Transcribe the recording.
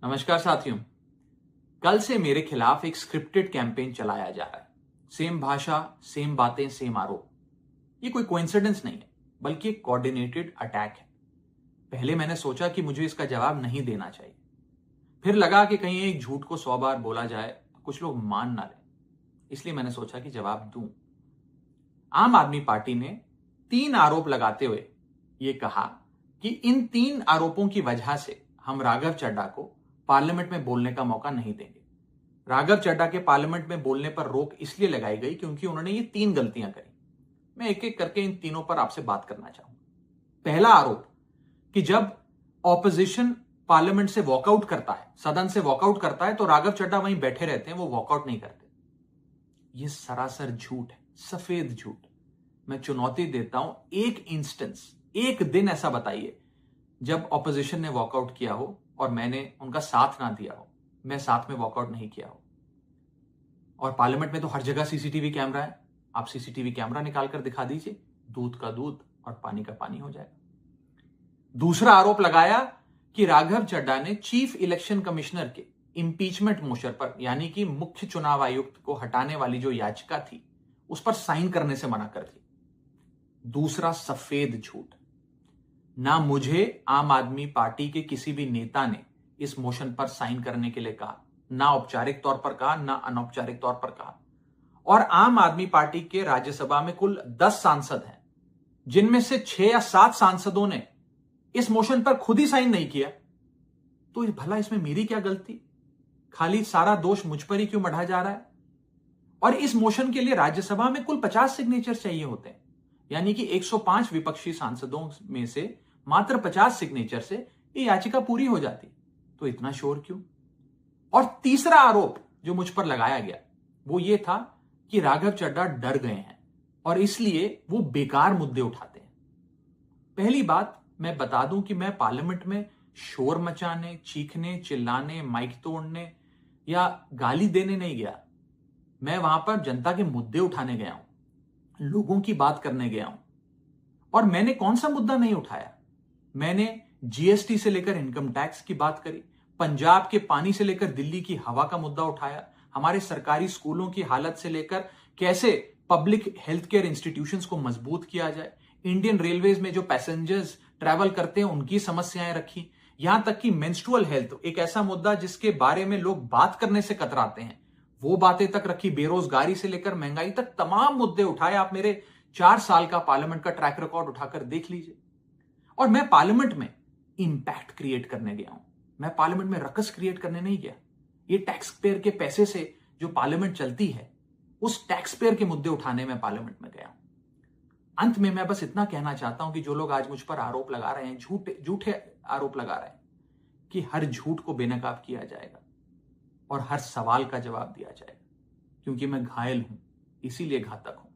नमस्कार साथियों। कल से मेरे खिलाफ एक स्क्रिप्टेड कैंपेन चलाया जा रहा है। सेम भाषा, सेम बातें, सेम आरोप। ये कोई कोइंसिडेंस नहीं है, बल्कि एक कोऑर्डिनेटेड अटैक है। पहले मैंने सोचा कि मुझे इसका जवाब नहीं देना चाहिए। फिर लगा कि कहीं एक झूठ को 100 बार बोला जाए तो कुछ लोग मान ना लें। इसलिए मैंने सोचा कि जवाब दूं। आम आदमी पार्टी ने 3 आरोप लगाते हुए यह कहा कि इन 3 आरोपों की वजह से हम राघव चड्ढा को पार्लियामेंट में बोलने का मौका नहीं देंगे। राघव चड्ढा के पार्लियामेंट में बोलने पर रोक इसलिए लगाई गई क्योंकि उन्होंने ये 3 गलतियां करी। मैं एक एक करके इन तीनों पर आपसे बात करना चाहूंगा। पहला आरोप कि जब ऑपोजिशन पार्लियामेंट से वॉकआउट करता है, सदन से वॉकआउट करता है, तो राघव चड्ढा वहीं बैठे रहते हैं, वो वॉकआउट नहीं करते। यह सरासर झूठ है, सफेद झूठ। मैं चुनौती देता हूं, एक इंस्टेंस, एक दिन ऐसा बताइए जब ऑपोजिशन ने वॉकआउट किया हो और मैंने उनका साथ ना दिया हो, मैं साथ में वॉकआउट नहीं किया हो। और पार्लियामेंट में तो हर जगह सीसीटीवी कैमरा है। आप सीसीटीवी कैमरा निकाल कर दिखा दीजिए, दूध का दूध और पानी का पानी हो जाएगा। दूसरा आरोप लगाया कि राघव चड्ढा ने चीफ इलेक्शन कमिश्नर के इंपीचमेंट मोशन पर, यानी कि मुख्य चुनाव आयुक्त को हटाने वाली जो याचिका थी, उस पर साइन करने से मना कर दी। दूसरा सफेद झूठ। ना मुझे आम आदमी पार्टी के किसी भी नेता ने इस मोशन पर साइन करने के लिए कहा, ना औपचारिक तौर पर कहा, ना अनौपचारिक तौर पर कहा। और आम आदमी पार्टी के राज्यसभा में कुल 10 सांसद हैं, जिनमें से 6 या 7 सांसदों ने इस मोशन पर खुद ही साइन नहीं किया। तो भला इसमें मेरी क्या गलती? खाली सारा दोष मुझ पर ही क्यों मढ़ा जा रहा है? और इस मोशन के लिए राज्यसभा में कुल 50 सिग्नेचर चाहिए होते हैं, यानी कि 105 विपक्षी सांसदों में से मात्र 50 सिग्नेचर से ये याचिका पूरी हो जाती। तो इतना शोर क्यों? और तीसरा आरोप जो मुझ पर लगाया गया वो ये था कि राघव चड्ढा डर गए हैं और इसलिए वो बेकार मुद्दे उठाते हैं। पहली बात मैं बता दूं कि मैं पार्लियामेंट में शोर मचाने, चीखने, चिल्लाने, माइक तोड़ने या गाली देने नहीं गया। मैं वहां पर जनता के मुद्दे उठाने गया हूं, लोगों की बात करने गया हूं। और मैंने कौन सा मुद्दा नहीं उठाया? मैंने जीएसटी से लेकर इनकम टैक्स की बात करी, पंजाब के पानी से लेकर दिल्ली की हवा का मुद्दा उठाया, हमारे सरकारी स्कूलों की हालत से लेकर कैसे पब्लिक हेल्थ केयर इंस्टीट्यूशंस को मजबूत किया जाए, इंडियन रेलवेज में जो पैसेंजर्स ट्रैवल करते हैं उनकी समस्याएं रखी, यहां तक कि मेंस्ट्रुअल हेल्थ, एक ऐसा मुद्दा जिसके बारे में लोग बात करने से कतराते हैं, वो बातें तक रखी। बेरोजगारी से लेकर महंगाई तक तमाम मुद्दे उठाए। आप मेरे 4 साल का पार्लियामेंट का ट्रैक रिकॉर्ड उठाकर देख लीजिए। और मैं पार्लियामेंट में इंपैक्ट क्रिएट करने गया हूं, मैं पार्लियामेंट में रकस क्रिएट करने नहीं गया। ये टैक्स पेयर के पैसे से जो पार्लियामेंट चलती है, उस टैक्स पेयर के मुद्दे उठाने में पार्लियामेंट में गया हूं। अंत में मैं बस इतना कहना चाहता हूं कि जो लोग आज मुझ पर आरोप लगा रहे हैं, झूठे आरोप लगा रहे हैं, कि हर झूठ को बेनकाब किया जाएगा और हर सवाल का जवाब दिया जाएगा, क्योंकि मैं घायल हूं, इसीलिए घातक हूं।